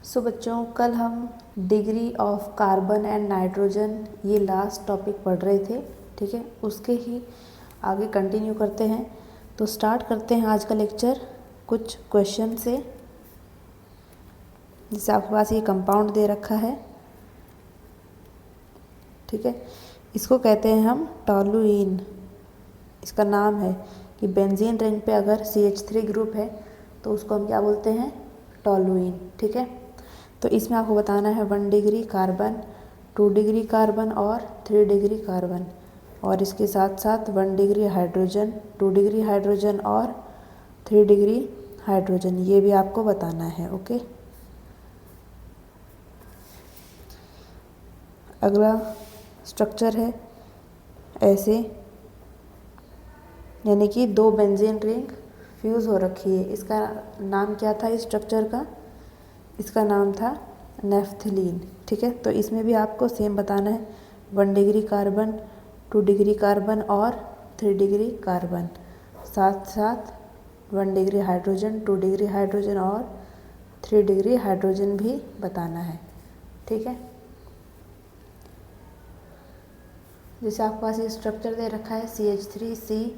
सो बच्चों, कल हम degree of carbon and nitrogen ये लास्ट टॉपिक पढ़ रहे थे। ठीक है, उसके ही आगे कंटिन्यू करते हैं। तो स्टार्ट करते हैं आज का लेक्चर कुछ क्वेश्चन से। जैसे आपके पास ये कंपाउंड दे रखा है, ठीक है, इसको कहते हैं हम टॉलुइन। इसका नाम है कि बेंजीन रिंग पे अगर CH3 ग्रुप है तो उसको हम क्या बोलते हैं, टॉलुइन। ठीक है, तो इसमें आपको बताना है 1 डिग्री कार्बन, 2 डिग्री कार्बन और 3 डिग्री कार्बन, और इसके साथ साथ 1 डिग्री हाइड्रोजन, 2 डिग्री हाइड्रोजन और 3 डिग्री हाइड्रोजन, ये भी आपको बताना है। ओके, अगला स्ट्रक्चर है ऐसे, यानी कि 2 बेंजीन रिंग फ्यूज़ हो रखी है। इसका नाम क्या था इस स्ट्रक्चर का? इसका नाम था नेफ्थलीन। ठीक है, तो इसमें भी आपको सेम बताना है 1 डिग्री कार्बन, 2 डिग्री कार्बन और 3 डिग्री कार्बन, साथ साथ 1 डिग्री हाइड्रोजन, 2 डिग्री हाइड्रोजन और 3 डिग्री हाइड्रोजन भी बताना है। ठीक है, जैसे आपके पास ये स्ट्रक्चर दे रखा है CH3C,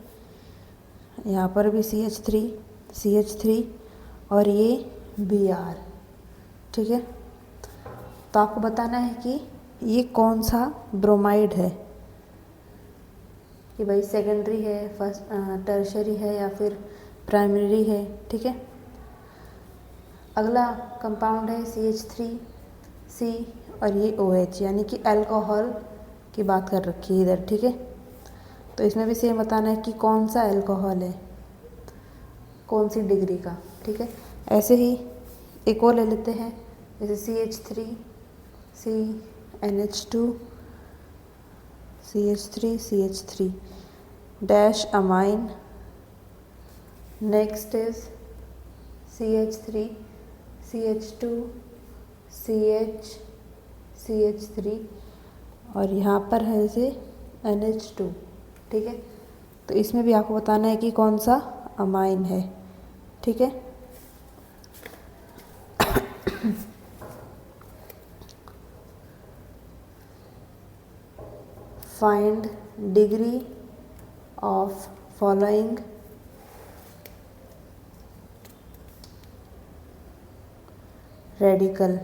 यहाँ पर भी CH3 और ये Br। ठीक है, तो आपको बताना है कि ये कौन सा ब्रोमाइड है, कि भाई सेकेंडरी है, फर्स्ट टर्शरी है या फिर प्राइमरी है। ठीक है, अगला कंपाउंड है CH3C और ये OH, यानी कि अल्कोहल की बात कर रखी है इधर। ठीक है, तो इसमें भी सेम बताना है कि कौन सा अल्कोहल है, कौन सी डिग्री का। ठीक है, ऐसे ही एक और ले लेते हैं, जैसे CH3CH2 dash amine, next is CH3CH2CH3 और यहाँ पर है जैसे NH2। ठीक है, तो इसमें भी आपको बताना है कि कौन सा अमाइन है। ठीक है, find degree of following radical.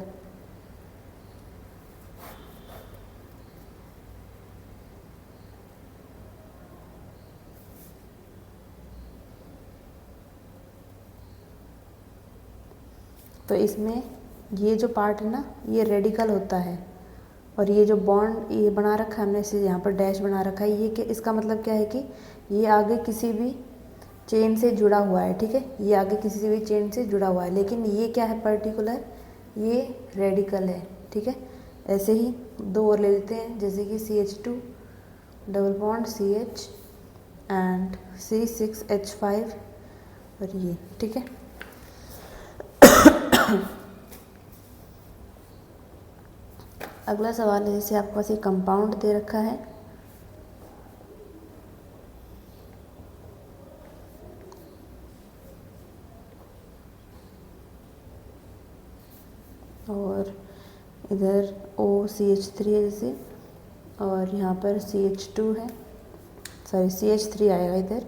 तो इसमें ये जो पार्ट है ना, ये रेडिकल होता है, और ये जो बॉन्ड ये बना रखा है हमने, इसे यहाँ पर डैश बना रखा है, ये कि इसका मतलब क्या है कि ये आगे किसी भी चेन से जुड़ा हुआ है। ठीक है, ये आगे किसी भी चेन से जुड़ा हुआ है, लेकिन ये क्या है पर्टिकुलर, ये रेडिकल है। ठीक है, ऐसे ही 2 और ले लेते हैं, जैसे कि CH2 double bond CH and C6H5 और ये। ठीक है, अगला सवाल है, जैसे आपके पास ये कंपाउंड दे रखा है, और इधर OCH3 है जैसे, और यहाँ पर CH2 है, सॉरी CH3 आएगा इधर।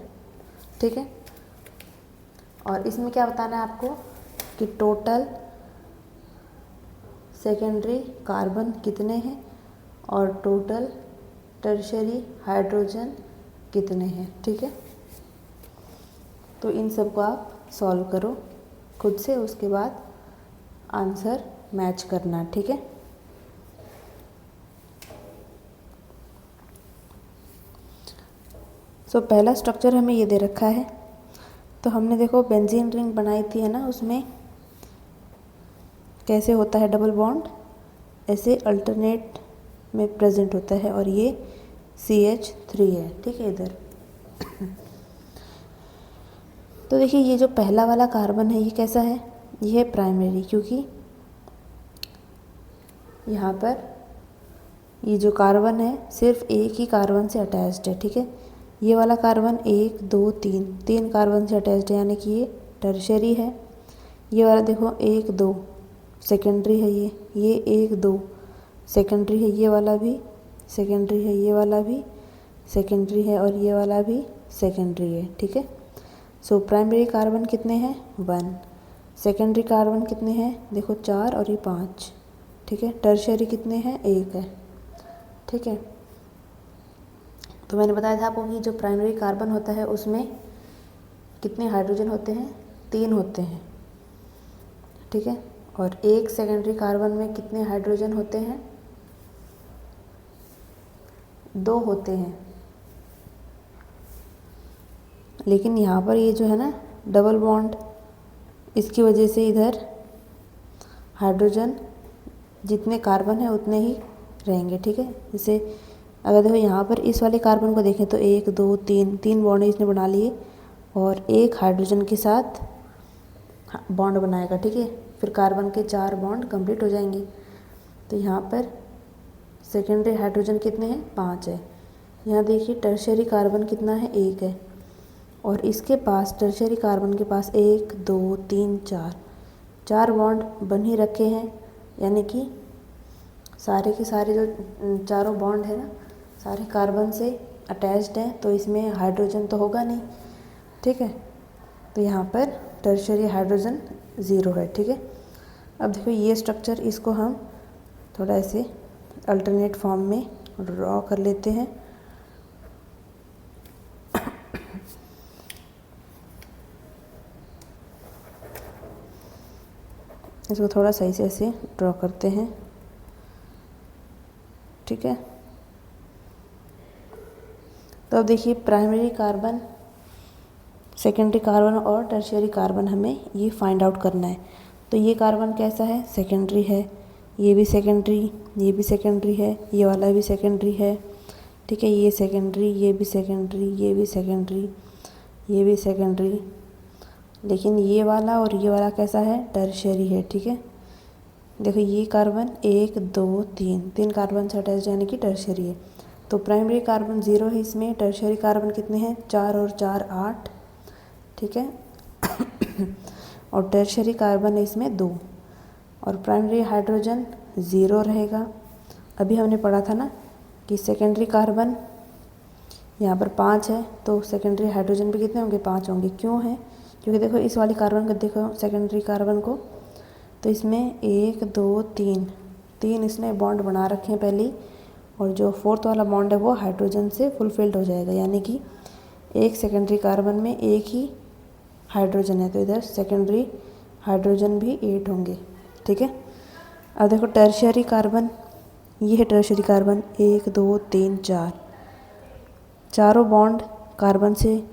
ठीक है, और इसमें क्या बताना है आपको कि टोटल सेकेंडरी कार्बन कितने हैं और टोटल टर्शरी हाइड्रोजन कितने हैं। ठीक है, तो इन सब को आप सॉल्व करो खुद से, उसके बाद आंसर मैच करना। ठीक है, सो पहला स्ट्रक्चर हमें ये दे रखा है, तो हमने देखो बेंजीन रिंग बनाई थी है ना, उसमें कैसे होता है डबल बॉन्ड, ऐसे अल्टरनेट में प्रेजेंट होता है, और ये CH3 है। ठीक है, इधर तो देखिए ये जो पहला वाला कार्बन है ये कैसा है, ये है प्राइमरी, क्योंकि यहाँ पर ये जो कार्बन है सिर्फ एक ही कार्बन से अटैच्ड है। ठीक है, ये वाला कार्बन 1 2 3 कार्बन से अटैच्ड है, यानी कि ये टर्शरी है। ये वाला देखो 1 2 सेकेंडरी है ये 1 2 सेकेंडरी है, ये वाला भी सेकेंडरी है, ये वाला भी सेकेंडरी है और ये वाला भी सेकेंडरी है। ठीक है, सो प्राइमरी कार्बन कितने हैं 1, सेकेंडरी कार्बन कितने हैं देखो 4 और ये 5। ठीक है, टर्शियरी कितने हैं 1 है। ठीक है, तो मैंने बताया था आपको कि जो प्राइमरी कार्बन होता है उसमें कितने हाइड्रोजन होते हैं 3 होते हैं। ठीक है, और एक सेकेंडरी कार्बन में कितने हाइड्रोजन होते हैं 2 होते हैं। लेकिन यहाँ पर ये जो है ना डबल बॉन्ड, इसकी वजह से इधर हाइड्रोजन जितने कार्बन है उतने ही रहेंगे। ठीक है, जैसे अगर देखो यहाँ पर इस वाले कार्बन को देखें तो 1 2 3 बॉन्ड इसने बना लिए और एक हाइड्रोजन के साथ बॉन्ड बनाएगा। ठीक है, फिर कार्बन के 4 बॉन्ड कंप्लीट हो जाएंगे। तो यहाँ पर सेकेंडरी हाइड्रोजन कितने हैं 5 है। यहाँ देखिए टर्शियरी कार्बन कितना है 1 है और इसके पास टर्शियरी कार्बन के पास 1 2 3 4 बॉन्ड बन ही रखे हैं, यानी कि सारे के सारे जो चारों बॉन्ड है ना सारे कार्बन से अटैच्ड हैं, तो इसमें हाइड्रोजन तो होगा नहीं। ठीक है, तो यहाँ पर टर्शियरी हाइड्रोजन 0 है। ठीक है, अब देखो ये स्ट्रक्चर, इसको हम थोड़ा ऐसे अल्टरनेट फॉर्म में ड्रॉ कर लेते हैं। इसको थोड़ा सही से ऐसे ड्रॉ करते हैं। ठीक है, तो अब देखिए प्राइमरी कार्बन, सेकेंडरी कार्बन और टर्शियरी कार्बन हमें ये फाइंड आउट करना है। तो ये कार्बन कैसा है सेकेंडरी है, ये भी सेकेंडरी, ये भी सेकेंडरी है, ये वाला भी सेकेंडरी है। ठीक है, ये सेकेंडरी, ये भी सेकेंडरी, ये भी सेकेंडरी, ये भी सेकेंडरी, लेकिन ये वाला और ये वाला कैसा है टर्शियरी है। ठीक है, देखो ये कार्बन 1 2 3 कार्बन से अटैच यानी कि टर्शियरी है। तो प्राइमरी कार्बन 0 है इसमें, टर्शियरी कार्बन कितने हैं 4 और 4 8। ठीक है और टर्शियरी कार्बन है इसमें 2 और प्राइमरी हाइड्रोजन 0 रहेगा। अभी हमने पढ़ा था ना कि सेकेंडरी कार्बन यहाँ पर 5 है, तो सेकेंडरी हाइड्रोजन भी कितने होंगे 5 होंगे। क्यों है, क्योंकि देखो इस वाली कार्बन को देखो सेकेंडरी कार्बन को, तो इसमें 1 2 3 इसने बॉन्ड बना रखे हैं पहले, और जो फोर्थ वाला बॉन्ड है वो हाइड्रोजन से फुलफिल्ड हो जाएगा, यानी कि एक सेकेंडरी कार्बन में एक ही हाइड्रोजन है, तो इधर सेकेंडरी हाइड्रोजन भी 8 होंगे। ठीक है, अब देखो टर्शियरी कार्बन, ये है टर्शियरी कार्बन 1 2 3 4, चारों बॉन्ड कार्बन से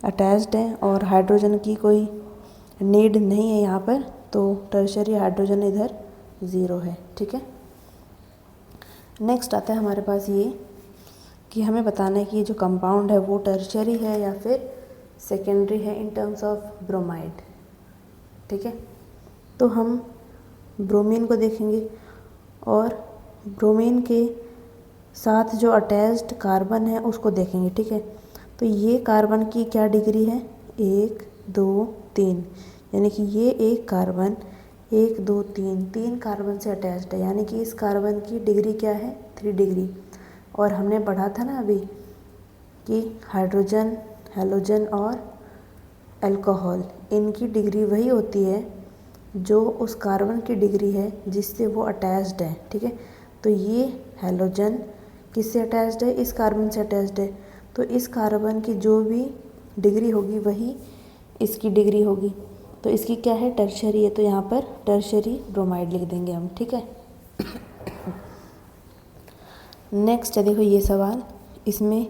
अटैच्ड हैं और हाइड्रोजन की कोई नीड नहीं है यहाँ पर, तो टर्शियरी हाइड्रोजन इधर 0 है। ठीक है, नेक्स्ट आता है हमारे पास ये कि हमें बताना है कि ये जो कंपाउंड है वो टर्शियरी है या फिर सेकेंडरी है इन टर्म्स ऑफ ब्रोमाइड। ठीक है, तो हम ब्रोमीन को देखेंगे और ब्रोमीन के साथ जो अटैच्ड कार्बन है उसको देखेंगे। ठीक है, तो ये कार्बन की क्या डिग्री है 1 2 3, यानी कि ये एक कार्बन 1 2 3 कार्बन से अटैच्ड है, यानी कि इस कार्बन की डिग्री क्या है 3 डिग्री। और हमने पढ़ा था ना अभी कि हाइड्रोजन, हैलोजन और अल्कोहल, इनकी डिग्री वही होती है जो उस कार्बन की डिग्री है जिससे वो अटैच्ड है। ठीक है, तो ये हैलोजन किससे अटैच्ड है इस कार्बन से अटैच्ड है, तो इस कार्बन की जो भी डिग्री होगी वही इसकी डिग्री होगी, तो इसकी क्या है टर्शियरी है, तो यहाँ पर टर्शियरी ब्रोमाइड लिख देंगे हम। ठीक है, नेक्स्ट है देखो ये सवाल, इसमें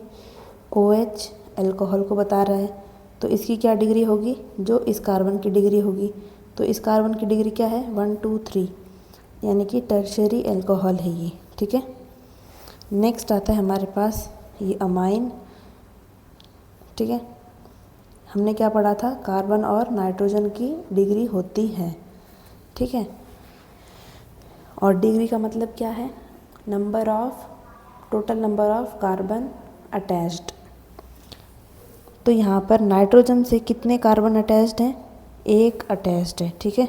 OH अल्कोहल को बता रहा है, तो इसकी क्या डिग्री होगी जो इस कार्बन की डिग्री होगी, तो इस कार्बन की डिग्री क्या है 1 2 3, यानी कि टर्शियरी अल्कोहल है ये। ठीक है, नेक्स्ट आता है हमारे पास ये अमाइन। ठीक है, हमने क्या पढ़ा था कार्बन और नाइट्रोजन की डिग्री होती है। ठीक है, और डिग्री का मतलब क्या है total number of carbon attached. तो यहाँ पर नाइट्रोजन से कितने कार्बन अटैच्ड हैं 1 अटैच्ड है। ठीक है,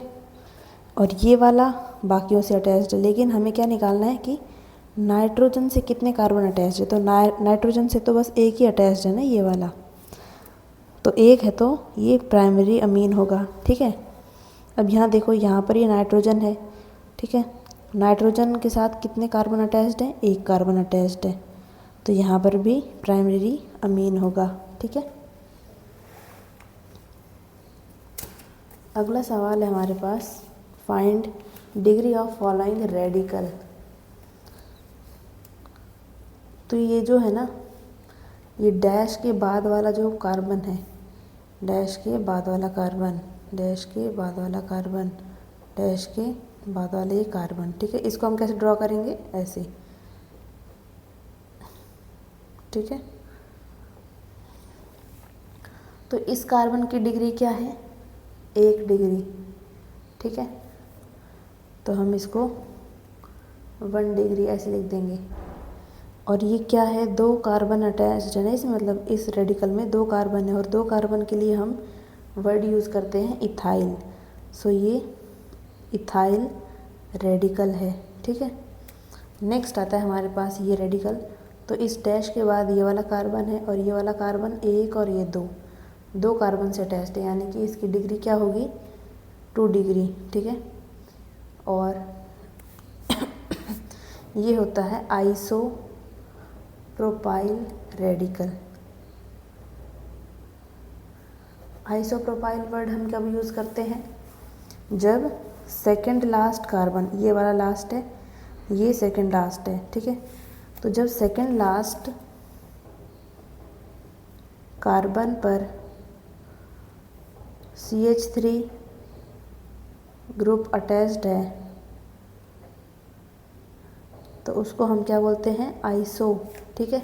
और ये वाला बाकियों से अटैच्ड है। लेकिन हमें क्या निकालना है कि नाइट्रोजन से कितने कार्बन अटैच्ड है। तो नाइट्रोजन से तो बस एक ही अटैच्ड है ना, ये वाला, तो एक है, तो ये प्राइमरी अमीन होगा। ठीक है, अब यहाँ देखो, यहाँ पर ये नाइट्रोजन है। ठीक है, नाइट्रोजन के साथ कितने कार्बन अटैच्ड है, एक कार्बन अटैच्ड है, तो यहाँ पर भी प्राइमरी अमीन होगा। ठीक है, अगला सवाल है हमारे पास, find degree of following radical. तो ये जो है ना, ये डैश के बाद वाला जो कार्बन है, डैश के बाद वाला कार्बन, डैश के बाद वाला कार्बन, डैश के बाद वाले ये कार्बन। ठीक है, इसको हम कैसे ड्रॉ करेंगे, ऐसे। ठीक है, तो इस कार्बन की डिग्री क्या है, 1 डिग्री। ठीक है, तो हम इसको 1 डिग्री ऐसे लिख देंगे। और ये क्या है, 2 कार्बन अटैच्ड है ना इसमें, मतलब इस रेडिकल में 2 कार्बन है, और 2 कार्बन के लिए हम वर्ड यूज़ करते हैं इथाइल। सो ये इथाइल रेडिकल है। ठीक है, नेक्स्ट आता है हमारे पास ये रेडिकल। तो इस डैश के बाद ये वाला कार्बन है, और ये वाला कार्बन 1 और ये 2 कार्बन से अटैच्ड है, यानी कि इसकी डिग्री क्या होगी, 2 डिग्री। ठीक है, और ये होता है आइसोप्रोपाइल रेडिकल। आइसोप्रोपाइल वर्ड हम कब यूज़ करते हैं, जब सेकंड लास्ट कार्बन, ये वाला लास्ट है, ये सेकंड लास्ट है। ठीक है, तो जब सेकंड लास्ट कार्बन पर CH3 ग्रुप अटैच्ड है, तो उसको हम क्या बोलते हैं, आइसो। ठीक है,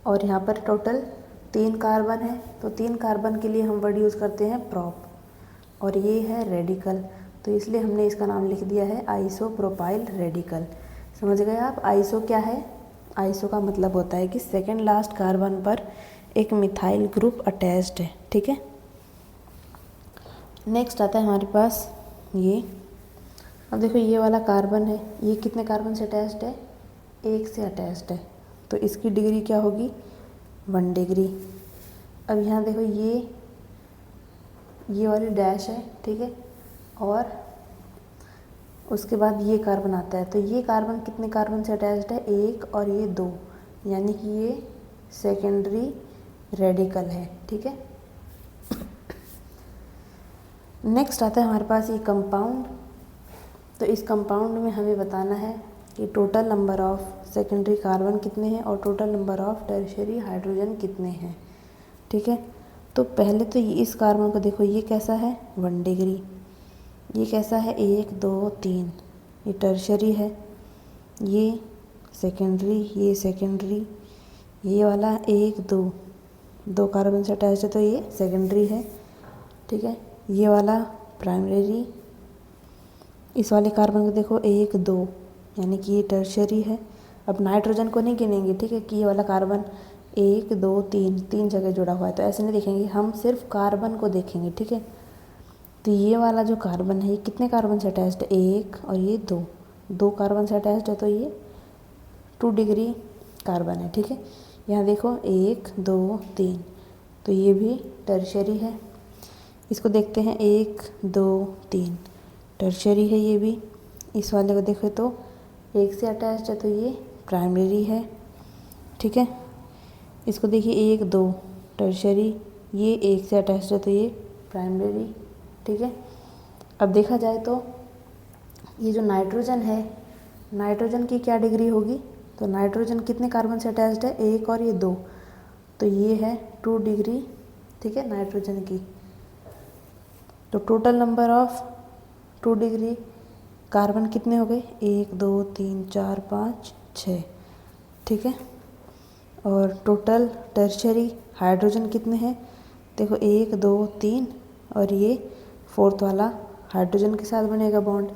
और यहाँ पर टोटल 3 कार्बन है, तो 3 कार्बन के लिए हम वर्ड यूज़ करते हैं प्रोप, और ये है रेडिकल, तो इसलिए हमने इसका नाम लिख दिया है आइसोप्रोपाइल रेडिकल। समझ गए आप, आइसो क्या है, आइसो का मतलब होता है कि सेकंड लास्ट कार्बन पर एक मिथाइल ग्रुप अटैच्ड है। ठीक है, नेक्स्ट आता है हमारे पास ये। अब देखो, ये वाला कार्बन है, ये कितने कार्बन से अटैच्ड है, 1 से अटैच्ड है, तो इसकी डिग्री क्या होगी, 1 डिग्री। अब यहाँ देखो, ये वाली डैश है। ठीक है, और उसके बाद ये कार्बन आता है, तो ये कार्बन कितने कार्बन से अटैच्ड है, 1 और ये 2, यानी कि ये सेकेंडरी रेडिकल है। ठीक है, नेक्स्ट आता है हमारे पास ये कंपाउंड। तो इस कंपाउंड में हमें बताना है कि total number of secondary carbon कितने हैं और total number of tertiary hydrogen कितने हैं। ठीक है, तो पहले तो ये इस कार्बन को देखो, ये कैसा है, 1 डिग्री, ये कैसा है, 1 2 3, ये टर्शियरी है, ये सेकेंडरी, ये सेकेंडरी, ये वाला 1 2 कार्बन से अटैच है, तो ये सेकेंडरी है। ठीक है, ये वाला प्राइमरी, इस वाले कार्बन को देखो 1 2, यानी कि ये टर्शियरी है। अब नाइट्रोजन को नहीं गिनेंगे। ठीक है, कि ये वाला कार्बन 1 2 3 जगह जुड़ा हुआ है, तो ऐसे नहीं देखेंगे, हम सिर्फ कार्बन को देखेंगे। ठीक है, तो ये वाला जो कार्बन है, ये कितने कार्बन से अटैच्ड है, 1 और ये 2 कार्बन से अटैच्ड है, तो ये 2 डिग्री कार्बन है। ठीक है, यहाँ देखो 1 2 3, तो ये भी टर्शियरी है। इसको देखते हैं, 1 2 3, टर्शियरी है ये भी। इस वाले को देखो तो 1 से अटैच्ड है, तो ये प्राइमरी है। ठीक है, इसको देखिए 1 2 टर्शियरी, ये 1 से अटैच्ड है, तो ये प्राइमरी। ठीक है, अब देखा जाए तो ये जो नाइट्रोजन है, नाइट्रोजन की क्या डिग्री होगी, तो नाइट्रोजन कितने कार्बन से अटैच्ड है, 1 और ये 2, तो ये है 2 डिग्री। ठीक है, नाइट्रोजन की। तो total number of 2 degree carbon कितने हो गए, 1 2 3 4 5 6। ठीक है, और टोटल टर्शियरी हाइड्रोजन कितने हैं, देखो 1 2 3, और ये 4th वाला हाइड्रोजन के साथ बनेगा बॉन्ड,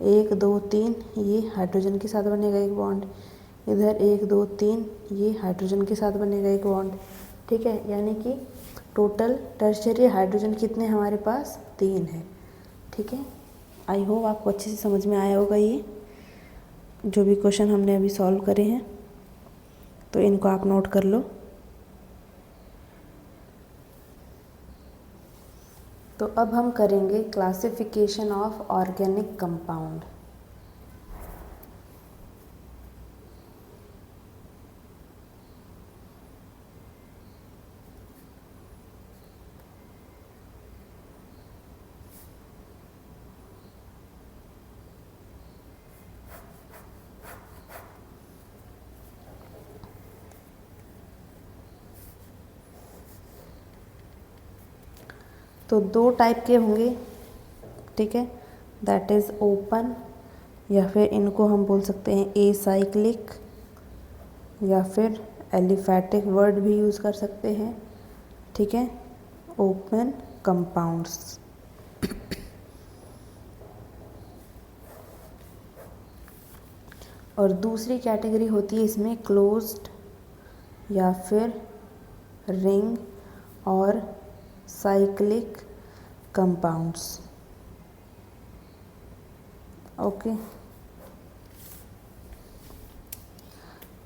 1 2 3, ये हाइड्रोजन के साथ बनेगा एक बॉन्ड, इधर 1 2 3, ये हाइड्रोजन के साथ बनेगा एक बॉन्ड। ठीक है, यानी कि टोटल टर्शियरी हाइड्रोजन कितने हमारे पास, 3 है। ठीक है, आई होप आपको अच्छे से समझ में आया होगा ये जो भी क्वेश्चन हमने अभी सॉल्व करे हैं, तो इनको आप नोट कर लो। तो अब हम करेंगे क्लासिफिकेशन ऑफ ऑर्गेनिक कंपाउंड। तो दो टाइप के होंगे, ठीक है, दैट इज़ ओपन, या फिर इनको हम बोल सकते हैं एसाइक्लिक, या फिर एलिफैटिक वर्ड भी यूज़ कर सकते हैं, ठीक है, ओपन कंपाउंड्स। और दूसरी कैटेगरी होती है इसमें क्लोज्ड, या फिर रिंग और साइक्लिक कंपाउंड्स। ओके,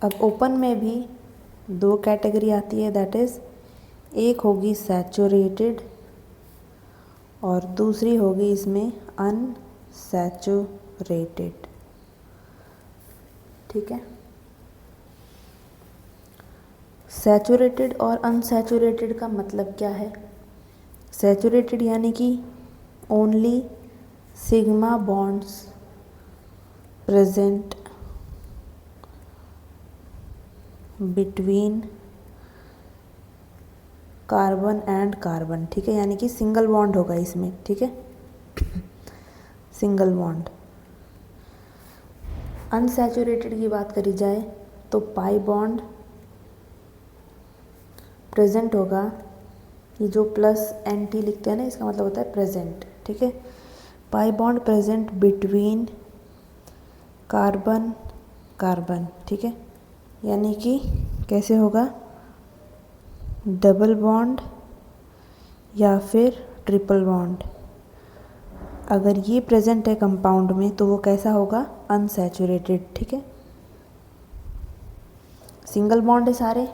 अब ओपन में भी दो कैटेगरी आती है, दैट इज़ एक होगी सैचुरेटेड और दूसरी होगी इसमें अनसैचुरेटेड, ठीक है। सैचुरेटेड और अनसैचुरेटेड का मतलब क्या है? सैचुरेटेड यानी कि only sigma bonds present between carbon and carbon, ठीक है, यानी कि सिंगल बॉन्ड होगा इसमें, ठीक है, सिंगल बॉन्ड। अनसैचुरेटेड की बात करी जाए तो पाई बॉन्ड प्रेजेंट होगा, ये जो प्लस एंटी लिखते हैं ना, इसका मतलब होता है प्रेजेंट, ठीक है, pi bond present between carbon carbon, ठीक है, यानी कि कैसे होगा, डबल बॉन्ड या फिर ट्रिपल बॉन्ड। अगर ये प्रेजेंट है कंपाउंड में तो वो कैसा होगा, अनसैचुरेटेड, ठीक है। सिंगल बॉन्ड है सारे,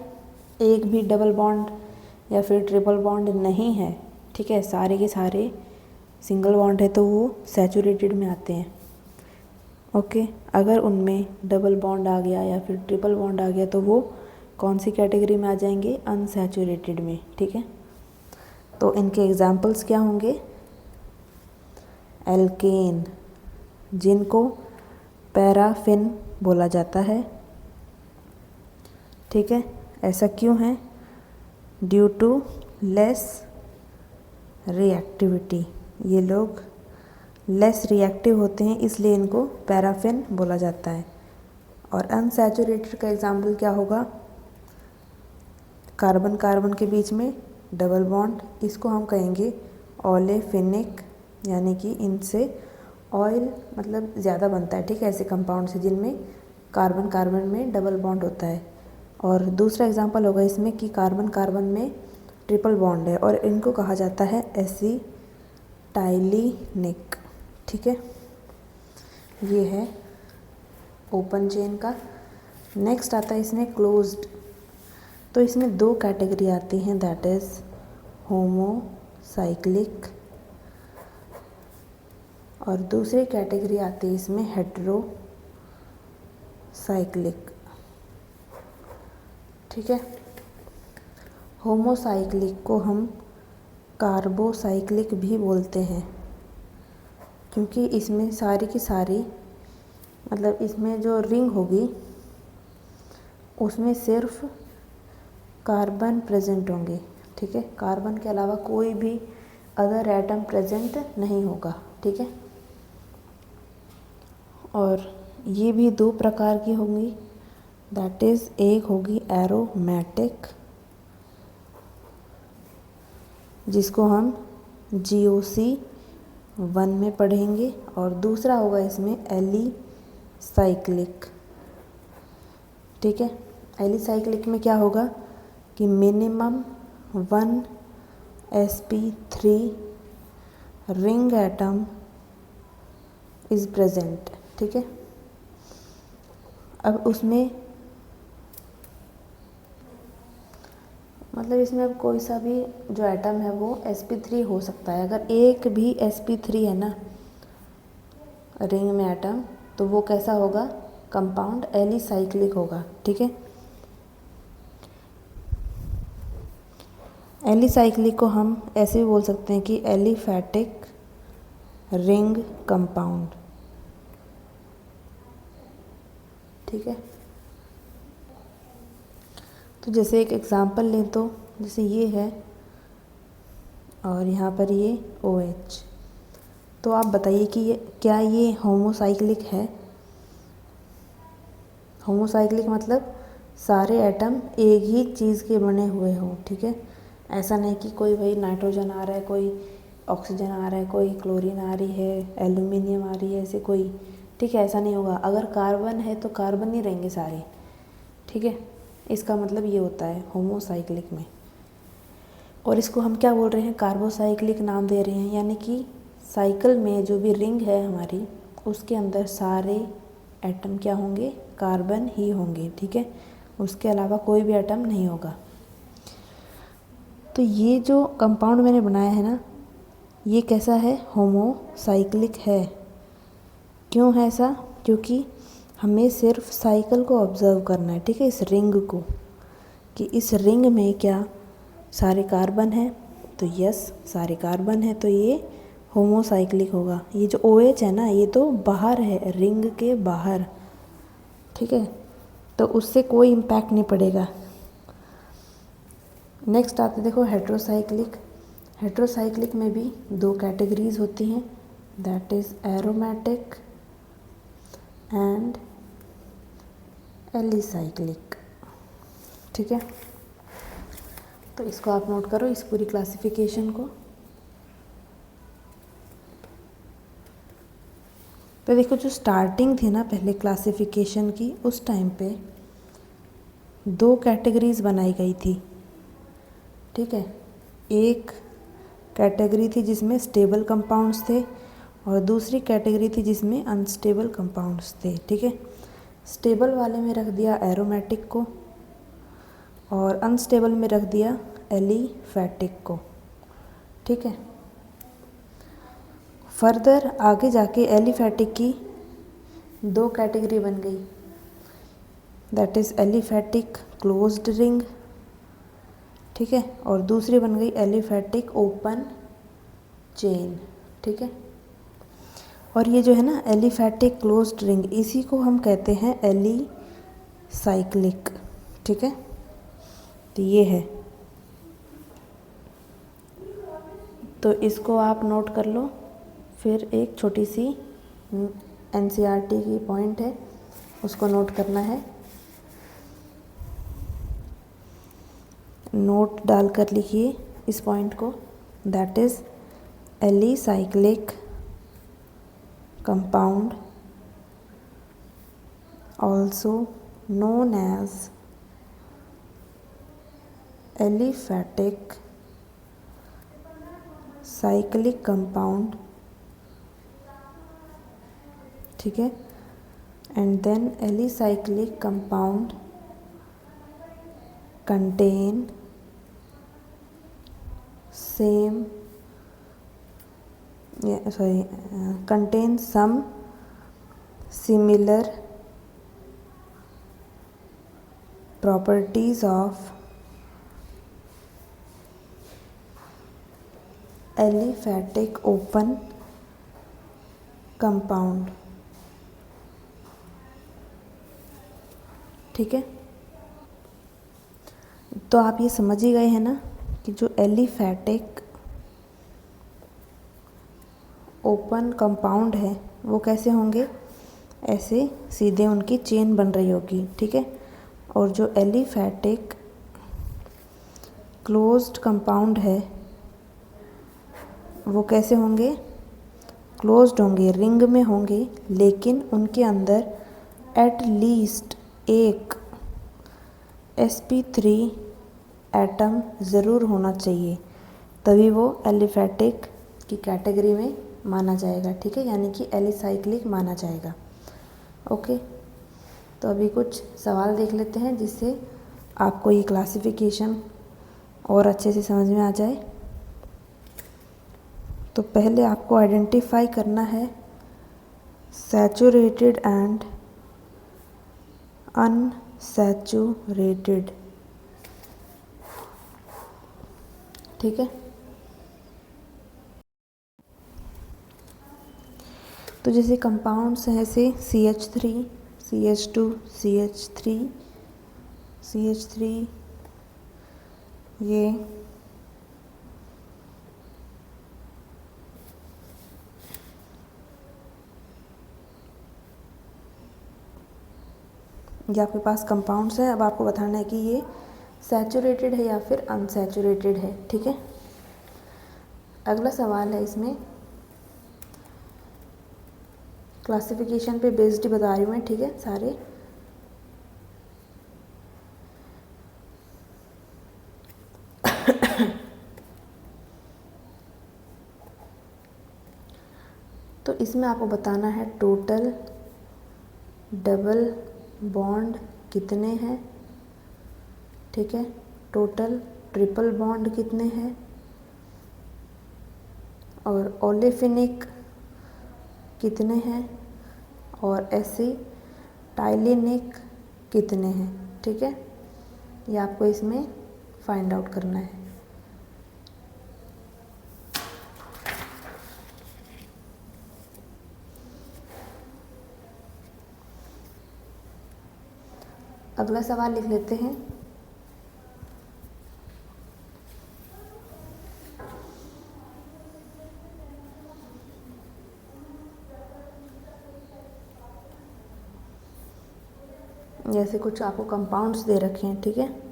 एक भी डबल बॉन्ड या फिर ट्रिपल बॉन्ड नहीं है, ठीक है, सारे के सारे सिंगल बॉन्ड है तो वो सैचुरेटेड में आते हैं। ओके, अगर उनमें डबल बॉन्ड आ गया या फिर ट्रिपल बॉन्ड आ गया तो वो कौन सी कैटेगरी में आ जाएंगे, अनसैचुरेटेड में, ठीक है। तो इनके एग्जाम्पल्स क्या होंगे, एल्केन जिनको पैराफिन बोला जाता है, ठीक है, ऐसा क्यों है, ड्यू टू लेस रिएक्टिविटी, ये लोग लेस रिएक्टिव होते हैं इसलिए इनको पैराफिन बोला जाता है। और अनसैचुरेटेड का एग्जाम्पल क्या होगा, कार्बन कार्बन के बीच में डबल बॉन्ड, इसको हम कहेंगे ओलेफिनिक, यानी कि इनसे ऑयल मतलब ज़्यादा बनता है, ठीक है, ऐसे कंपाउंड से जिनमें कार्बन कार्बन में डबल बॉन्ड होता है। और दूसरा एग्जांपल होगा इसमें कि कार्बन कार्बन में ट्रिपल बॉन्ड है और इनको कहा जाता है एसिटाइलिनिक, ठीक है, ये है ओपन चेन का। नेक्स्ट आता है इसमें क्लोज्ड, तो इसमें दो कैटेगरी आती हैं, दैट इज़ होमोसाइक्लिक और दूसरी कैटेगरी आती है इसमें हेटेरोसाइक्लिक, ठीक है। होमोसाइक्लिक को हम कार्बोसाइक्लिक भी बोलते हैं क्योंकि इसमें सारी की सारी मतलब इसमें जो रिंग होगी उसमें सिर्फ कार्बन प्रेजेंट होंगे, ठीक है, कार्बन के अलावा कोई भी अदर एटम प्रेजेंट नहीं होगा, ठीक है। और ये भी दो प्रकार की होंगी, दैट इज़ एक होगी एरोमेटिक जिसको हम GOC1 में पढ़ेंगे और दूसरा होगा इसमें एलिसाइक्लिक, ठीक है। एलिसाइक्लिक में क्या होगा कि minimum 1 sp3 ring atom is present. ठीक है, अब उसमें मतलब इसमें अब कोई सा भी जो एटम है वो sp3 हो सकता है। अगर एक भी sp3 है ना रिंग में एटम, तो वो कैसा होगा, कंपाउंड एलिसाइक्लिक होगा। ठीक है, एलिसाइक्लिक को हम ऐसे भी बोल सकते हैं कि एलिफैटिक रिंग कंपाउंड। ठीक है, तो जैसे एक एग्जांपल लें तो जैसे ये है और यहाँ पर ये OH, तो आप बताइए कि क्या ये होमोसाइक्लिक है। होमोसाइक्लिक मतलब सारे एटम एक ही चीज़ के बने हुए हों। ठीक है, ऐसा नहीं कि कोई भाई नाइट्रोजन आ रहा है, कोई ऑक्सीजन आ रहा है, कोई क्लोरीन आ रही है, एल्यूमिनियम आ रही है, ऐसे कोई। ठीक है, ऐसा नहीं होगा। अगर कार्बन है तो कार्बन नहीं रहेंगे सारे। ठीक है, इसका मतलब ये होता है होमोसाइक्लिक में। और इसको हम क्या बोल रहे हैं, कार्बोसाइक्लिक नाम दे रहे हैं। यानी कि साइकिल में जो भी रिंग है हमारी, उसके अंदर सारे एटम क्या होंगे, कार्बन ही होंगे। ठीक है, उसके अलावा कोई भी एटम नहीं होगा। तो ये जो कंपाउंड मैंने बनाया है ना, ये कैसा है, होमोसाइक्लिक है। क्यों है ऐसा, क्योंकि हमें सिर्फ साइकिल को ऑब्जर्व करना है। ठीक है, इस रिंग को, कि इस रिंग में क्या सारे कार्बन है, तो यस सारे कार्बन है, तो ये होमोसाइक्लिक होगा। ये जो OH है ना, ये तो बाहर है, रिंग के बाहर। ठीक है, तो उससे कोई इम्पैक्ट नहीं पड़ेगा। नेक्स्ट आते देखो हेट्रोसाइक्लिक। हेट्रोसाइक्लिक में भी दो कैटेगरीज होती हैं, that is aromatic and alicyclic. ठीक है, तो इसको आप नोट करो, इस पूरी क्लासिफिकेशन को। तो देखो जो स्टार्टिंग थी ना पहले क्लासिफिकेशन की, उस टाइम पे दो कैटेगरीज बनाई गई थी। ठीक है, एक कैटेगरी थी जिसमें स्टेबल कंपाउंड्स थे और दूसरी कैटेगरी थी जिसमें अनस्टेबल कंपाउंड्स थे। ठीक है, स्टेबल वाले में रख दिया एरोमेटिक को और अनस्टेबल में रख दिया एलिफैटिक को। ठीक है, फर्दर आगे जाके एलिफैटिक की दो कैटेगरी बन गई, that is aliphatic closed ring. ठीक है, और दूसरी बन गई एलिफैटिक ओपन चेन। ठीक है, और ये जो है ना एलिफैटिक क्लोज्ड रिंग, इसी को हम कहते हैं एलिसाइक्लिक। ठीक है, तो ये है, तो इसको आप नोट कर लो। फिर एक छोटी सी NCERT की पॉइंट है, उसको नोट करना है। नोट डालकर लिखिए इस पॉइंट को, that is alicyclic compound also known as aliphatic cyclic compound. ठीक है, and then alicyclic compound contain contain some similar properties of aliphatic open compound. ठीक है, तो आप ये समझ ही गए हैं ना कि जो एलिफैटिक ओपन कंपाउंड है वो कैसे होंगे, ऐसे सीधे उनकी चेन बन रही होगी। ठीक है, और जो एलिफैटिक क्लोज्ड कंपाउंड है वो कैसे होंगे, क्लोज्ड होंगे, रिंग में होंगे, लेकिन उनके अंदर एट लीस्ट एक sp3 एटम ज़रूर होना चाहिए, तभी वो एलिफैटिक की कैटेगरी में माना जाएगा, ठीक है, यानी कि एलिसाइक्लिक माना जाएगा। ओके, तो अभी कुछ सवाल देख लेते हैं जिससे आपको ये क्लासिफिकेशन और अच्छे से समझ में आ जाए। तो पहले आपको आइडेंटिफाई करना है सैचुरेटेड एंड अनसैचुरेटेड, ठीक है। तो जैसे कंपाउंड्स हैं ऐसे CH3, CH2, CH3, CH3, ये आपके पास कंपाउंड्स हैं। अब आपको बताना है कि ये सैचुरेटेड है या फिर अनसैचुरेटेड है, ठीक है। अगला सवाल है, इसमें क्लासिफिकेशन पे बेस्ड बता रही हूँ मैं, ठीक है, सारे। तो इसमें आपको बताना है टोटल डबल बॉन्ड कितने हैं, ठीक है, टोटल ट्रिपल बॉन्ड कितने हैं, और ओलेफिनिक कितने हैं, और एसिटाइलिनिक कितने हैं, ठीक है। ये आपको इसमें फाइंड आउट करना है। अगला सवाल लिख लेते हैं। जैसे कुछ आपको कंपाउंड्स दे रखे हैं, ठीक है।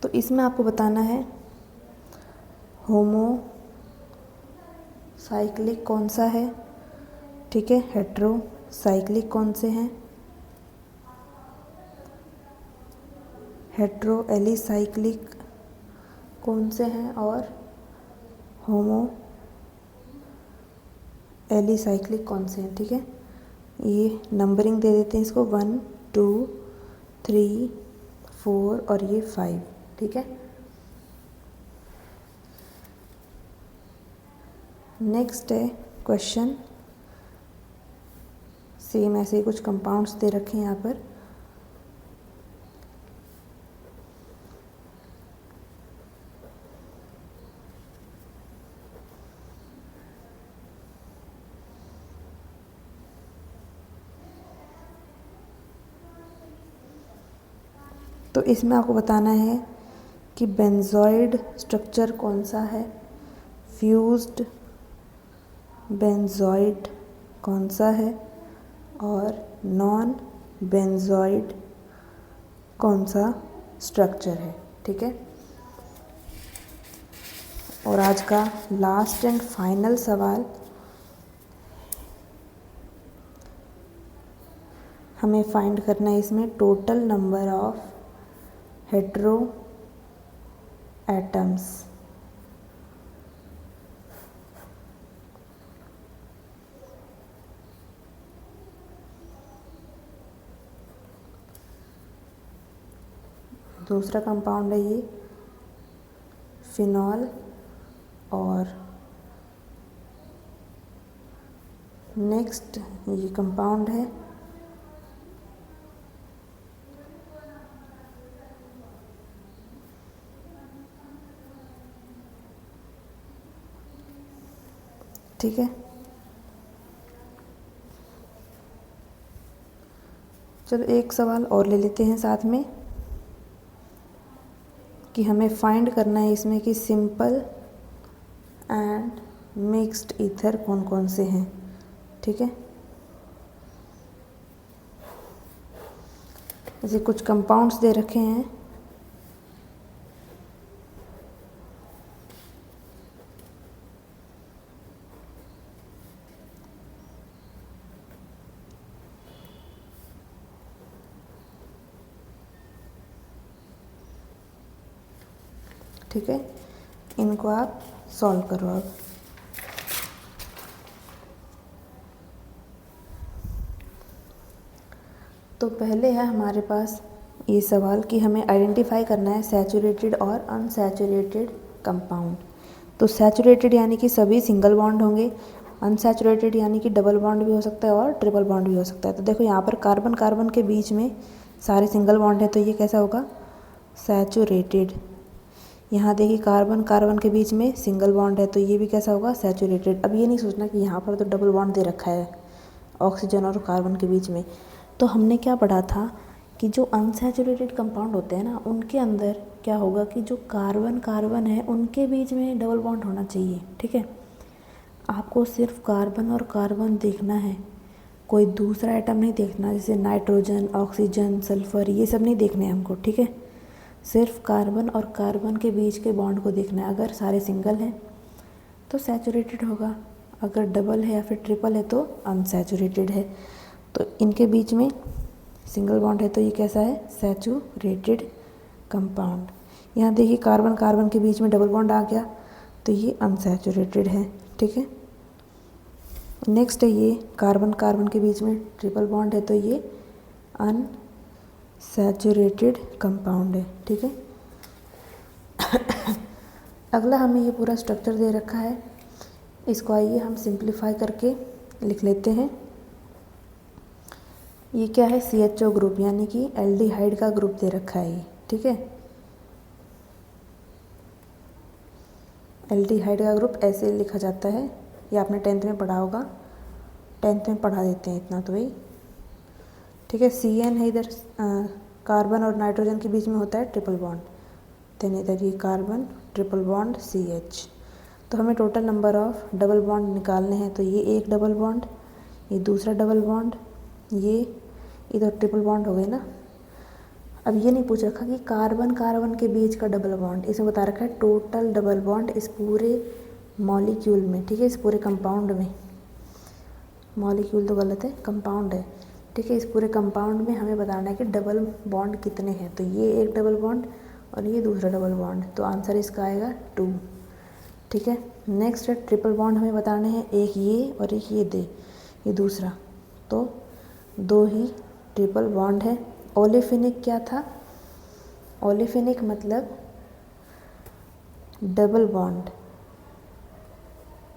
तो इसमें आपको बताना है होमोसाइक्लिक कौन सा है, ठीक है, हेट्रोसाइक्लिक कौन से हैं, हेट्रो एलिसाइक्लिक कौन से हैं, और होमो एलिसाइक्लिक कौन से हैं, ठीक है। ये नंबरिंग दे देते हैं इसको 1, 2, 3, 4 और ये 5, ठीक है। नेक्स्ट है क्वेश्चन, सेम ऐसे ही कुछ कंपाउंड्स दे रखे हैं यहाँ पर। तो इसमें आपको बताना है कि बेंजोइड स्ट्रक्चर कौन सा है, फ्यूज्ड बेंजोइड कौन सा है, और नॉन बेंजोइड कौन सा स्ट्रक्चर है, ठीक है। और आज का लास्ट एंड फाइनल सवाल, हमें फाइंड करना है इसमें total number of hetero atoms. दूसरा कंपाउंड है ये फिनॉल, और नेक्स्ट ये कंपाउंड है ठीक है। चलो एक सवाल और ले लेते हैं साथ में। कि हमें फाइंड करना है इसमें कि सिंपल एंड मिक्स्ड ईथर कौन कौन से हैं। ठीक है, जैसे कुछ कंपाउंड्स दे रखे हैं, ठीक है, इनको आप सॉल्व करो अब। तो पहले है हमारे पास ये सवाल कि हमें आइडेंटिफाई करना है सैचुरेटेड और अनसैचुरेटेड कंपाउंड। तो सैचुरेटेड यानी कि सभी सिंगल बॉन्ड होंगे, अनसैचुरेटेड यानी कि डबल बॉन्ड भी हो सकता है और ट्रिपल बॉन्ड भी हो सकता है। तो देखो यहाँ पर कार्बन कार्बन के बीच में सारे सिंगल बॉन्ड है, तो ये कैसा होगा, सैचुरेटेड। यहाँ देखिए कार्बन कार्बन के बीच में सिंगल बॉन्ड है, तो ये भी कैसा होगा, सैचुरेटेड। अब ये नहीं सोचना कि यहाँ पर तो डबल बॉन्ड दे रखा है ऑक्सीजन और कार्बन के बीच में। तो हमने क्या पढ़ा था कि जो अनसैचुरेटेड कंपाउंड होते हैं ना, उनके अंदर क्या होगा कि जो कार्बन कार्बन है उनके बीच में डबल बॉन्ड होना चाहिए। ठीक है, आपको सिर्फ कार्बन और कार्बन देखना है, कोई दूसरा आइटम नहीं देखना, जैसे नाइट्रोजन, ऑक्सीजन, सल्फर, ये सब नहीं देखने हैं हमको। ठीक है, सिर्फ कार्बन और कार्बन के बीच के बॉन्ड को देखना है। अगर सारे सिंगल हैं तो सैचुरेटेड होगा, अगर डबल है या फिर ट्रिपल है तो अनसैचुरेटेड है। तो इनके बीच में सिंगल बॉन्ड है तो ये कैसा है, सैचुरेटेड कंपाउंड। यहाँ देखिए कार्बन कार्बन के बीच में डबल बॉन्ड आ गया तो ये अनसैचुरेटेड है। ठीक है, नेक्स्ट है ये कार्बन कार्बन के बीच में ट्रिपल बॉन्ड है तो ये अनसैचुरेटेड कंपाउंड है। ठीक है, अगला हमें ये पूरा स्ट्रक्चर दे रखा है, इसको आइए हम सिंप्लीफाई करके लिख लेते हैं। ये क्या है, CHO ग्रुप यानी कि एल्डिहाइड का ग्रुप दे रखा है ये। ठीक है, एल्डिहाइड का ग्रुप ऐसे लिखा जाता है, ये आपने 10th में पढ़ा होगा, 10th में पढ़ा देते हैं इतना तो वही। ठीक है, CN है इधर, कार्बन और नाइट्रोजन के बीच में होता है ट्रिपल बॉन्ड, देन इधर ये कार्बन ट्रिपल बॉन्ड CH। तो हमें total number of double bond निकालने हैं, तो ये एक डबल बॉन्ड, ये दूसरा डबल बॉन्ड, ये इधर ट्रिपल बॉन्ड हो गए ना। अब ये नहीं पूछ रखा कि कार्बन कार्बन के बीच का डबल बॉन्ड, इसमें बता रखा है टोटल डबल बॉन्ड इस पूरे मॉलिक्यूल में। ठीक है, इस पूरे कंपाउंड में, मॉलिक्यूल तो गलत है, कंपाउंड है। ठीक है, इस पूरे कंपाउंड में हमें बताना है कि डबल बॉन्ड कितने हैं। तो ये एक डबल बॉन्ड और ये दूसरा डबल बॉन्ड, तो आंसर इसका आएगा 2। ठीक है, नेक्स्ट है ट्रिपल बॉन्ड, हमें बताने हैं एक ये और एक ये दूसरा, तो 2 ही ट्रिपल बॉन्ड है। ओलेफिनिक क्या था, ओलेफिनिक मतलब डबल बॉन्ड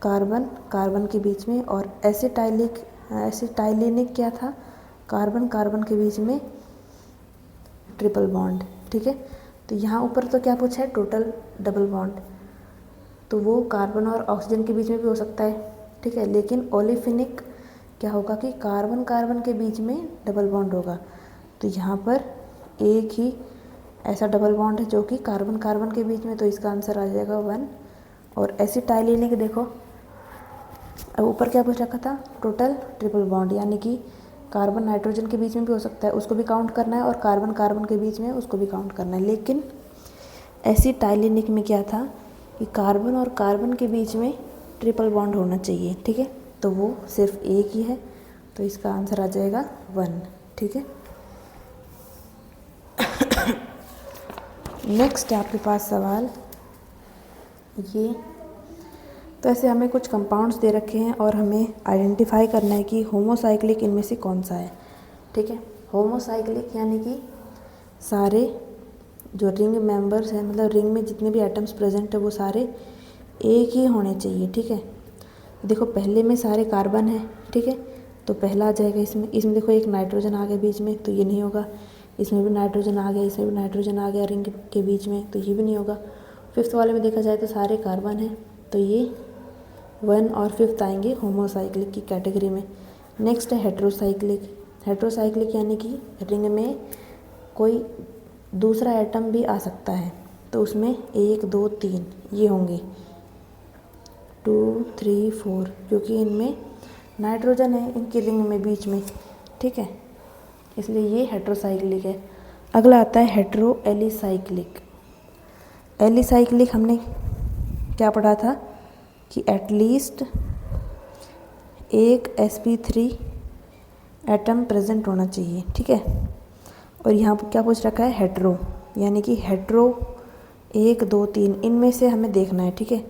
कार्बन कार्बन के बीच में, और एसिटाइलिनिक क्या था, कार्बन कार्बन के बीच में ट्रिपल बॉन्ड। ठीक है, तो यहाँ ऊपर तो क्या पूछा है, टोटल डबल बॉन्ड, तो वो कार्बन और ऑक्सीजन के बीच में भी हो सकता है। ठीक है, लेकिन ओलेफिनिक क्या होगा कि कार्बन कार्बन के बीच में डबल बॉन्ड होगा, तो यहाँ पर एक ही ऐसा डबल बॉन्ड है जो कि कार्बन कार्बन के बीच में, तो इसका आंसर आ जाएगा 1। और एसिटाइलिनिक देखो, अब ऊपर क्या पूछ रखा था, टोटल ट्रिपल बॉन्ड, यानी कि कार्बन नाइट्रोजन के बीच में भी हो सकता है, उसको भी काउंट करना है, और कार्बन कार्बन के बीच में उसको भी काउंट करना है। लेकिन एसिटाइलिनिक में क्या था कि कार्बन और कार्बन के बीच में ट्रिपल बॉन्ड होना चाहिए। ठीक है, तो वो सिर्फ एक ही है, तो इसका आंसर आ जाएगा 1। ठीक है, नेक्स्ट है आपके पास सवाल ये, तो ऐसे हमें कुछ कंपाउंड्स दे रखे हैं और हमें आइडेंटिफाई करना है कि होमोसाइक्लिक इनमें से कौन सा है। ठीक है, होमोसाइक्लिक यानी कि सारे जो रिंग मेंबर्स हैं, मतलब रिंग में जितने भी एटम्स प्रेजेंट है वो सारे एक ही होने चाहिए। ठीक है, देखो पहले में सारे कार्बन है। ठीक है, तो पहला आ जाएगा इसमें देखो एक नाइट्रोजन आ गया बीच में, तो ये नहीं होगा। इसमें भी नाइट्रोजन आ गया, इसमें भी नाइट्रोजन आ गया रिंग के बीच में, तो ये भी नहीं होगा। 5th वाले में देखा जाए तो सारे कार्बन हैं, तो ये 1 और 5th आएंगे होमोसाइक्लिक की कैटेगरी में। नेक्स्ट है हेट्रोसाइक्लिक। हेट्रोसाइक्लिक यानी कि रिंग में कोई दूसरा एटम भी आ सकता है। तो उसमें 1 2 3 ये होंगे, 2 3 4, क्योंकि इनमें नाइट्रोजन है इनकी रिंग में बीच में, ठीक है, इसलिए ये हेट्रोसाइक्लिक है। अगला आता है हेट्रो एलिसाइक्लिक। एलिसाइक्लिक हमने क्या पढ़ा था कि एटलीस्ट एक sp3 एटम प्रेजेंट होना चाहिए, ठीक है। और यहाँ पर क्या पूछ रखा है, हेट्रो, यानी कि हेट्रो 1 2 3 इनमें से हमें देखना है, ठीक है,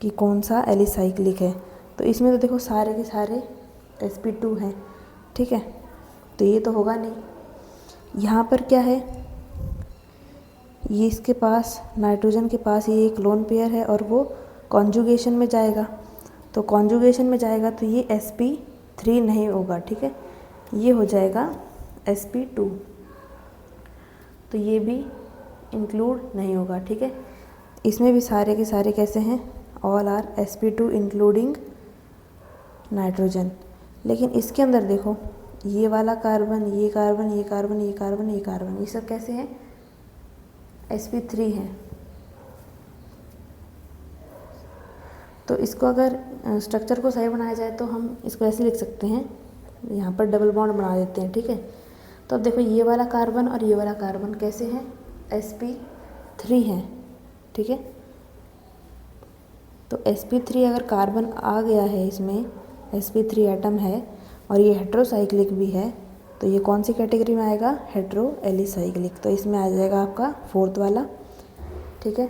कि कौन सा एलिसाइक्लिक है। तो इसमें तो देखो सारे के सारे sp2 हैं, ठीक है, तो ये तो होगा नहीं। यहाँ पर क्या है, ये इसके पास नाइट्रोजन के पास ये एक लोन पेयर है और वो कॉन्जुगेशन में जाएगा, तो कॉन्जुगेशन में जाएगा तो ये sp3 नहीं होगा, ठीक है, ये हो जाएगा sp2, तो ये भी इंक्लूड नहीं होगा, ठीक है। इसमें भी सारे के सारे कैसे हैं, all are sp2 including nitrogen. लेकिन इसके अंदर देखो ये वाला कार्बन, ये कार्बन, ये कार्बन, ये कार्बन, ये कार्बन, ये सब कैसे हैं, sp3 हैं। तो इसको अगर स्ट्रक्चर को सही बनाया जाए तो हम इसको ऐसे लिख सकते हैं, यहाँ पर डबल बॉन्ड बना देते हैं, ठीक है। तो अब देखो ये वाला कार्बन और ये वाला कार्बन कैसे हैं, sp3 हैं, ठीक है। तो sp3 अगर कार्बन आ गया है, इसमें sp3 एटम है और ये हेट्रोसाइक्लिक भी है, तो ये कौन सी कैटेगरी में आएगा, हेट्रो एलिसाइक्लिक। तो इसमें आ जाएगा आपका 4th वाला, ठीक है।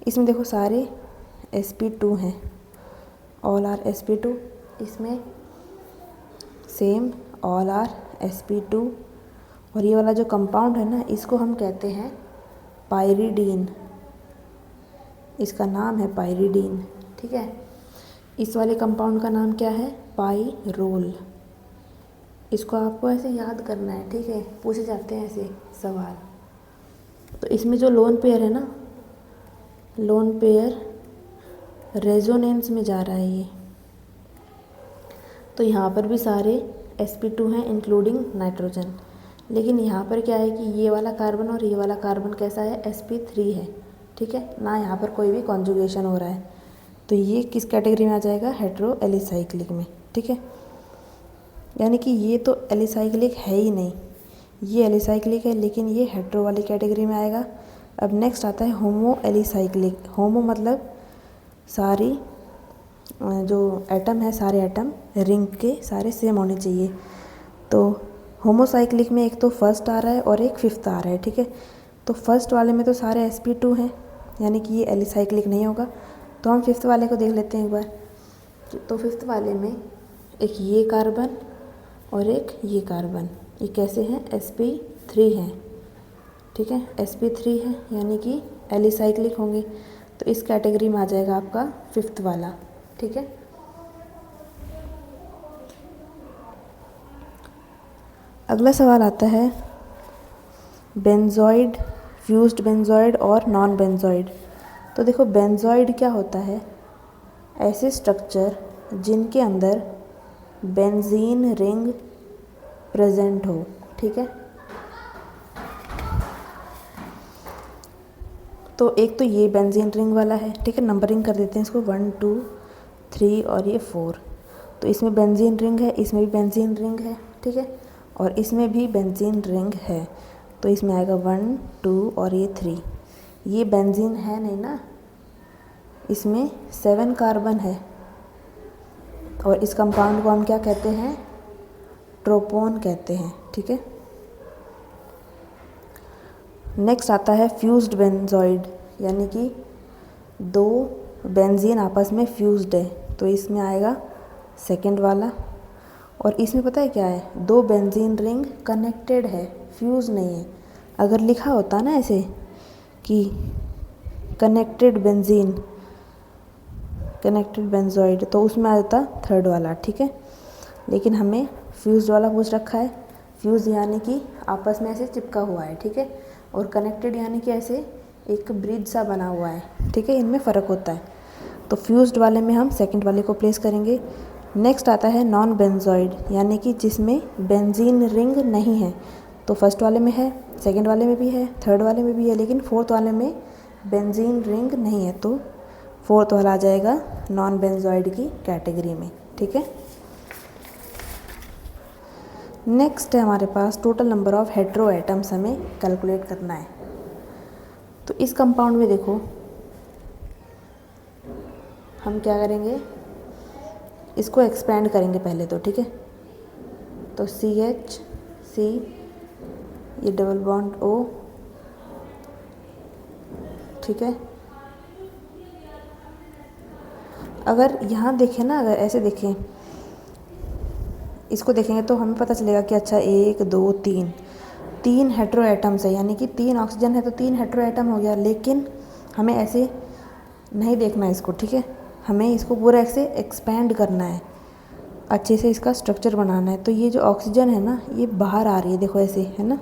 इसमें देखो सारे sp2 हैं, ऑल आर sp2, इसमें सेम ऑल आर sp2। और ये वाला जो कंपाउंड है ना, इसको हम कहते हैं पाइरिडीन, इसका नाम है पाइरिडीन, ठीक है। इस वाले कंपाउंड का नाम क्या है, पाइरोल। इसको आपको ऐसे याद करना है, ठीक है, पूछे जाते हैं ऐसे सवाल। तो इसमें जो लोन पेयर है ना, लोन पेयर रेजोनेंस में जा रहा है ये, तो यहाँ पर भी सारे sp2 हैं इंक्लूडिंग नाइट्रोजन। लेकिन यहाँ पर क्या है कि ये वाला कार्बन और ये वाला कार्बन कैसा है, sp3 है, ठीक है ना, यहाँ पर कोई भी कॉन्जुगेशन हो रहा है, तो ये किस कैटेगरी में आ जाएगा, हेट्रो एलिसाइक्लिक में, ठीक है। यानी कि ये तो एलिसाइक्लिक है ही नहीं, ये एलिसाइक्लिक है लेकिन ये हेट्रो वाली कैटेगरी में आएगा। अब नेक्स्ट आता है होमो एलिसाइक्लिक। होमो मतलब सारी जो एटम है, सारे एटम रिंग के सारे सेम होने चाहिए। तो होमोसाइक्लिक में एक तो फर्स्ट आ रहा है और एक 5th आ रहा है, ठीक है। तो फर्स्ट वाले में तो सारे sp2 हैं, यानी कि ये एलिसाइक्लिक नहीं होगा। तो हम 5th वाले को देख लेते हैं एक बार। तो 5th वाले में एक ये कार्बन और एक ये कार्बन, ये कैसे हैं, sp3 हैं, ठीक है, sp3 है, यानी कि एलिसाइक्लिक होंगे। तो इस कैटेगरी में आ जाएगा आपका 5th वाला, ठीक है। अगला सवाल आता है बेंजोइड, फ्यूज्ड बेंजोइड और नॉन बेंजोइड। तो देखो बेंजोइड क्या होता है, ऐसे स्ट्रक्चर जिनके अंदर बेंजीन रिंग प्रेजेंट हो, ठीक है। तो एक तो ये बेंजीन रिंग वाला है, ठीक है, नंबरिंग कर देते हैं इसको 1 2 3 और ये 4। तो इसमें बेंजीन रिंग है, इसमें भी बेंजीन रिंग है, ठीक है, और इसमें भी बेंजीन रिंग है। तो इसमें आएगा 1 2 और ये 3। ये बेंजीन है नहीं ना, इसमें 7 कार्बन है और इस कंपाउंड को हम क्या कहते हैं, ट्रोपोन कहते हैं, ठीक है। नेक्स्ट आता है फ्यूज्ड बेंजोइड, यानी कि 2 बेंजीन आपस में फ्यूज्ड है, तो इसमें आएगा 2nd वाला। और इसमें पता है क्या है, 2 बेंजीन रिंग कनेक्टेड है, फ्यूज नहीं है। अगर लिखा होता ना ऐसे कि कनेक्टेड बेंजीन, कनेक्टेड बेंजोइड, तो उसमें आ जाता 3rd वाला, ठीक है। लेकिन हमें फ्यूज्ड वाला पूछ रखा है। फ्यूज यानी कि आपस में ऐसे चिपका हुआ है, ठीक है, और कनेक्टेड यानी कि ऐसे एक ब्रिज सा बना हुआ है, ठीक है, इनमें फ़र्क होता है। तो फ्यूज्ड वाले में हम 2nd वाले को प्लेस करेंगे। नेक्स्ट आता है नॉन बेंजोइड, यानी कि जिसमें बेंजीन रिंग नहीं है। तो फर्स्ट वाले में है, 2nd वाले में भी है, 3rd वाले में भी है, लेकिन 4th वाले में बेंजीन रिंग नहीं है, तो फोर्थ वाला आ जाएगा नॉन बेंजोइड की कैटेगरी में। ठीक है, नेक्स्ट है हमारे पास total number of hetero atoms हमें कैलकुलेट करना है। तो इस कंपाउंड में देखो हम क्या करेंगे, इसको एक्सपेंड करेंगे पहले तो। ठीक है, तो CH, ये डबल बॉन्ड O, ठीक है। अगर यहाँ देखें ना, अगर ऐसे देखें, इसको देखेंगे तो हमें पता चलेगा कि अच्छा 1 2 3 हेटेरो एटम्स है, यानी कि 3 ऑक्सीजन है तो 3 हेटेरो एटम हो गया। लेकिन हमें ऐसे नहीं देखना है इसको। ठीक है, हमें इसको पूरा ऐसे एक्सपेंड करना है, अच्छे से इसका स्ट्रक्चर बनाना है। तो ये जो ऑक्सीजन है ना, ये बाहर आ रही है, देखो ऐसे है ना।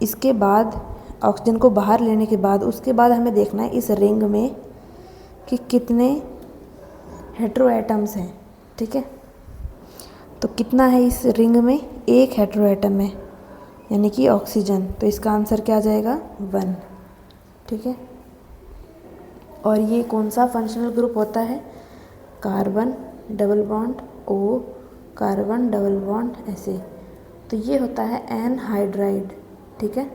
इसके बाद ऑक्सीजन को बाहर लेने के बाद उसके बाद हमें देखना है इस रिंग में कि कितने हेटेरो एटम्स हैं। ठीक है, तो कितना है इस रिंग में, 1 हेटेरो एटम है, यानी कि ऑक्सीजन। तो इसका आंसर क्या आ जाएगा, 1। ठीक है, और ये कौन सा फंक्शनल ग्रुप होता है, carbon double bond O, carbon double bond ऐसे, तो ये होता है एनहाइड्राइड। ठीक है,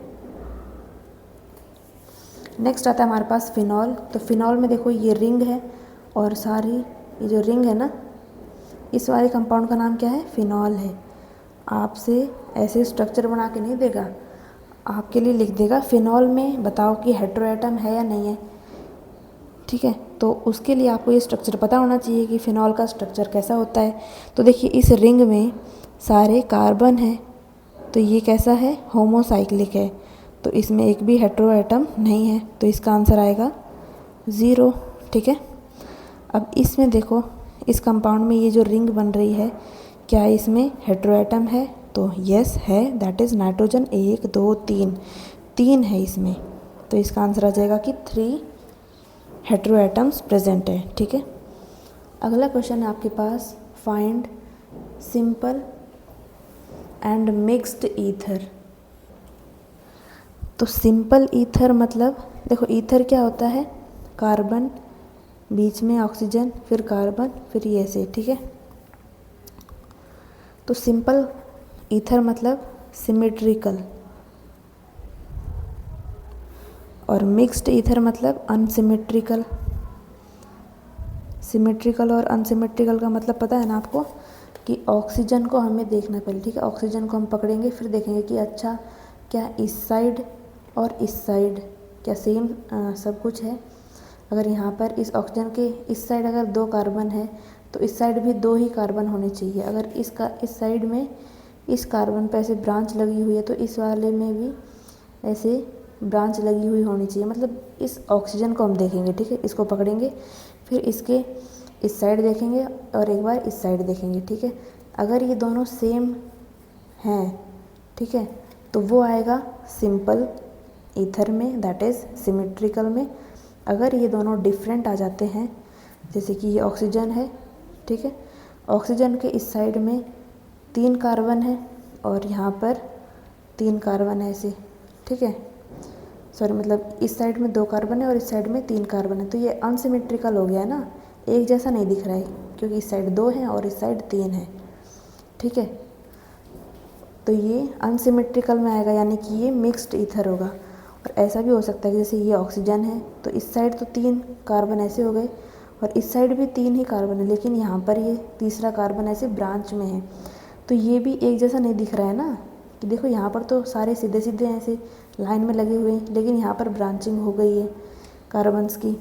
नेक्स्ट आता है हमारे पास फिनॉल। तो फिनॉल में देखो ये रिंग है, और सारी ये जो रिंग है ना, इस वाले कंपाउंड का नाम क्या है, फिनॉल है। आपसे ऐसे स्ट्रक्चर बना के नहीं देगा, आपके लिए लिख देगा फिनॉल में बताओ कि हेटेरो एटम है या नहीं है। ठीक है, तो उसके लिए आपको ये स्ट्रक्चर पता होना चाहिए कि फिनॉल का स्ट्रक्चर कैसा होता है। तो देखिए इस रिंग में सारे कार्बन है, तो ये कैसा है, होमोसाइक्लिक है, तो इसमें एक भी हेटेरो एटम नहीं है, तो इसका आंसर आएगा 0। ठीक है, अब इसमें देखो इस कंपाउंड में ये जो रिंग बन रही है, क्या इसमें हेटेरो एटम है, तो यस है, दैट इज़ नाइट्रोजन 1 2 3 है इसमें। तो इसका आंसर आ जाएगा कि 3 हेटेरो एटम्स प्रेजेंट है। ठीक है, अगला क्वेश्चन है आपके पास, find simple and mixed ether. तो सिंपल ईथर मतलब देखो ईथर क्या होता है, कार्बन, बीच में ऑक्सीजन, फिर कार्बन, फिर ये ऐसे। ठीक है, तो सिंपल ईथर मतलब सिमेट्रिकल, और मिक्स्ड ईथर मतलब अनसिमेट्रिकल। सिमेट्रिकल और अनसिमेट्रिकल का मतलब पता है ना आपको, कि ऑक्सीजन को हमें देखना पहले। ठीक है, ऑक्सीजन को हम पकड़ेंगे, फिर देखेंगे कि अच्छा क्या इस साइड और इस साइड क्या सेम सब कुछ है। अगर यहाँ पर इस ऑक्सीजन के इस साइड अगर 2 कार्बन है, तो इस साइड भी 2 ही कार्बन होने चाहिए। अगर इस साइड में इस कार्बन पर ऐसे ब्रांच लगी हुई है, तो इस वाले में भी ऐसे ब्रांच लगी हुई होनी चाहिए। मतलब इस ऑक्सीजन को हम देखेंगे। ठीक है, इसको पकड़ेंगे, फिर इसके इस साइड देखेंगे और एक बार इस साइड देखेंगे। ठीक है, अगर ये दोनों सेम हैं, ठीक है, तो वो आएगा सिंपल ईथर में, दैट इज़ सिमेट्रिकल में। अगर ये दोनों डिफरेंट आ जाते हैं, जैसे कि ये ऑक्सीजन है, ठीक है, ऑक्सीजन के इस साइड में 3 कार्बन है और यहाँ पर 3 कार्बन है ऐसे। ठीक है, सॉरी मतलब इस साइड में 2 कार्बन है और इस साइड में 3 कार्बन है, तो ये अनसिमेट्रिकल हो गया है ना, एक जैसा नहीं दिख रहा है, क्योंकि इस साइड 2 है और इस साइड 3 है। ठीक है, तो ये अनसिमेट्रिकल में आएगा, यानी कि ये मिक्स्ड ईथर होगा। और ऐसा भी हो सकता है कि जैसे ये ऑक्सीजन है, तो इस साइड तो 3 कार्बन ऐसे हो गए और इस साइड भी 3 ही कार्बन है, लेकिन यहाँ पर ये तीसरा कार्बन ऐसे ब्रांच में है, तो ये भी एक जैसा नहीं दिख रहा है ना। कि देखो यहाँ पर तो सारे सीधे सीधे ऐसे लाइन में लगे हुए हैं, लेकिन यहाँ पर ब्रांचिंग हो गई है कार्बन्स की,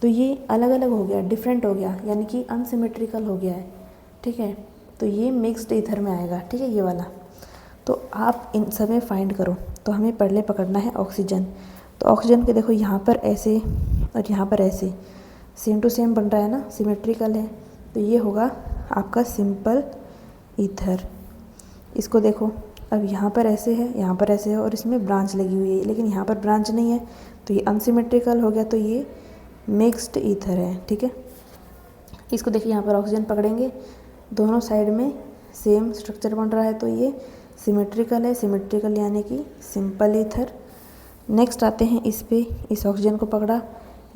तो ये अलग अलग हो गया, डिफरेंट हो गया, यानी कि अनसिमेट्रिकल हो गया है। ठीक है, तो ये मिक्स्ड ईथर में आएगा। ठीक है, ये वाला। तो आप इन सब में फाइंड करो। तो हमें पहले पकड़ना है ऑक्सीजन। तो ऑक्सीजन के देखो यहाँ पर ऐसे और यहाँ पर ऐसे सेम टू सेम बन रहा है ना, सिमेट्रिकल है, तो ये होगा आपका सिंपल ईथर। इसको देखो, अब यहाँ पर ऐसे है, यहाँ पर ऐसे है और इसमें ब्रांच लगी हुई है, लेकिन यहाँ पर ब्रांच नहीं है, तो ये अनसिमेट्रिकल हो गया, तो ये मिक्स्ड ईथर है। ठीक है, इसको देखिए यहाँ पर ऑक्सीजन पकड़ेंगे, दोनों साइड में सेम स्ट्रक्चर बन रहा है, तो ये सिमेट्रिकल है। सिमेट्रिकल यानी कि सिंपल ईथर। नेक्स्ट आते हैं इस पे, इस ऑक्सीजन को पकड़ा,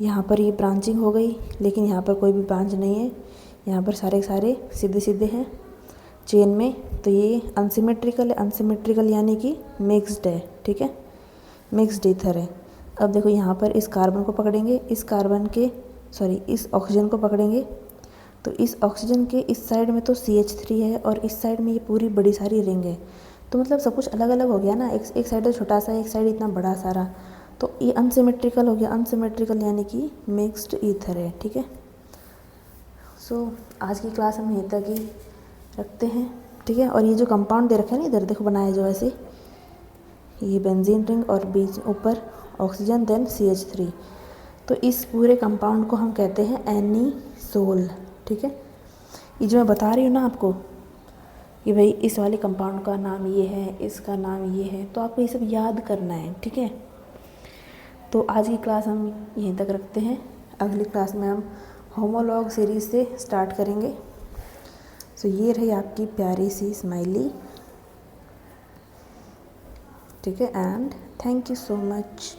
यहाँ पर ये ब्रांचिंग हो गई, लेकिन यहाँ पर कोई भी ब्रांच नहीं है, यहाँ पर सारे सारे सीधे सीधे हैं चेन में। तो ये अनसिमेट्रिकल है, अनसिमेट्रिकल यानी कि मिक्स्ड है, ठीक है, मिक्स्ड ईथर है। अब देखो यहाँ पर इस कार्बन को पकड़ेंगे, इस ऑक्सीजन को पकड़ेंगे, तो इस ऑक्सीजन के इस साइड में तो CH3 है और इस साइड में ये पूरी बड़ी सारी रिंग है। तो मतलब सब कुछ अलग अलग हो गया ना, एक साइड तो छोटा सा, एक साइड इतना बड़ा सारा, तो ये अनसिमेट्रिकल हो गया। अनसिमेट्रिकल यानी कि मिक्स्ड ईथर है, ठीक है। सो आज की क्लास हम यहीं तक ही रखते हैं, ठीक है। और ये जो कंपाउंड दे रखे हैं ना, इधर देखो बनाया जो ऐसे, ये बेंजीन रिंग और बीच ऊपर ऑक्सीजन देन CH3, तो इस पूरे कंपाउंड को हम कहते हैं एनीसोल, ठीक है। ये जो मैं बता रही हूँ ना आपको कि भाई इस वाले कंपाउंड का नाम ये है, इसका नाम ये है, तो आपको ये सब याद करना है, ठीक है। तो आज की क्लास हम यहीं तक रखते हैं, अगली क्लास में हम होमोलॉग सीरीज़ से स्टार्ट करेंगे। सो ये रही आपकी प्यारी सी स्माइली, ठीक है, and thank you so much.